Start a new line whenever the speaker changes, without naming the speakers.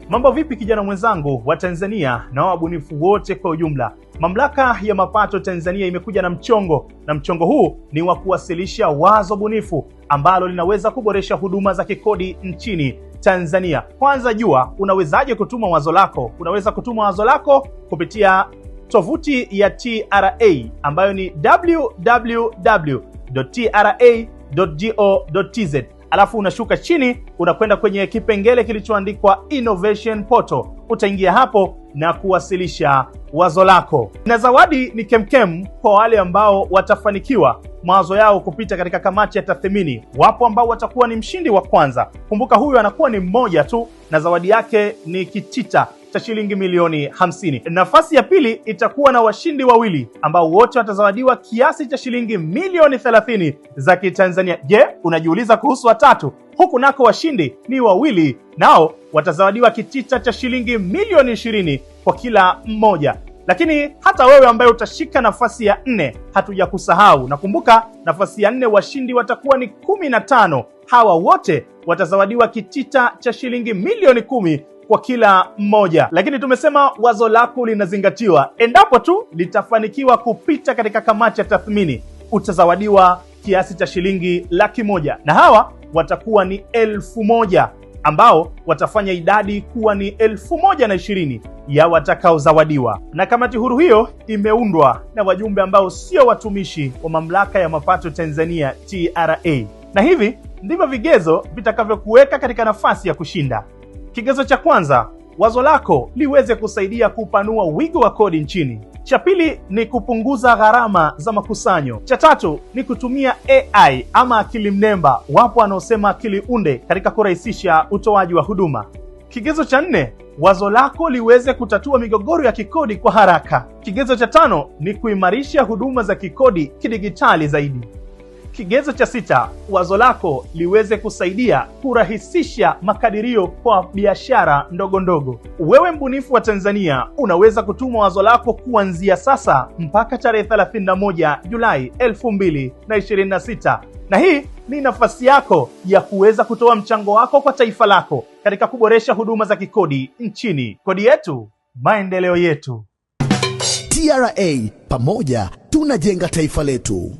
Mambo vipi kijana mwenzangu wa Tanzania na wabunifu wote kwa ujumla? Mamlaka ya Mapato Tanzania imekuja na mchongo huu ni wa kuwasilisha wazo bunifu ambalo linaweza kuboresha huduma za kikodi nchini Tanzania. Kwanza jua unawezaje kutuma wazo lako. Unaweza kutuma wazo lako kupitia tovuti ya TRA ambayo ni www.tra.go.tz. Alafu unashuka chini unakwenda kwenye kipengele kilichoandikwa Innovation Portal. Utaingia hapo na kuwasilisha wazo lako. Na zawadi ni kemkem kwa wale ambao watafanikiwa mawazo yao kupita katika kamati ya tathmini. Wapo ambao watakuwa ni mshindi wa kwanza. Kumbuka huyu anakuwa ni mmoja tu na zawadi yake ni kitita cha shilingi milioni 50. Nafasi ya pili itakuwa na washindi wawili ambao wote watazawadiwa kiasi cha shilingi milioni 30 za Kitanzania. Je, unajiuliza kuhusu watatu? Huku nako washindi ni wawili, nao watazawadiwa kitita cha shilingi milioni 20 kwa kila mmoja. Lakini hata wewe ambaye utashika nafasi ya 4 hatujakusahau. Nakumbuka nafasi ya 4 washindi watakuwa ni 15. Hawa wote watazawadiwa kitita cha shilingi milioni 10 kwa kila mmoja. Lakini tumesema wazo lako linazingatiwa. Endapo tu litafanikiwa kupita katika kamati ya tathmini, utazawadiwa kiasi cha shilingi 100,000. Na hawa watakuwa ni 1,000 ambao watafanya idadi kuwa ni 1,020 ya watakaozawadiwa. Na kamati huru hiyo imeundwa na wajumbe ambao sio watumishi wa Mamlaka ya Mapato Tanzania TRA. Na hivi ndivyo vigezo vitakavyokuweka katika nafasi ya kushinda. Kigezo cha kwanza, wazo lako liweze kusaidia kupanua wigo wa kodi nchini. Cha pili ni kupunguza gharama za makusanyo. Cha tatu ni kutumia AI ama akili mnemba, wapo wanaosema akili unde, katika kurahisisha utoaji wa huduma. Kigezo cha 4, wazo lako liweze kutatua migogoro ya kikodi kwa haraka. Kigezo cha 5 ni kuimarisha huduma za kikodi kidigitali zaidi. Kigezo cha 6, wazo lako liweze kusaidia kurahisisha makadirio kwa biashara ndogo ndogo. Wewe mbunifu wa Tanzania unaweza kutuma wazo lako kuanzia sasa mpaka tarehe 31 Julai 2026. Na hii ni nafasi yako ya kuweza kutoa mchango wako kwa taifa lako katika kuboresha huduma za kikodi nchini. Kodi yetu, maendeleo yetu.
TRA, pamoja tunajenga taifa letu.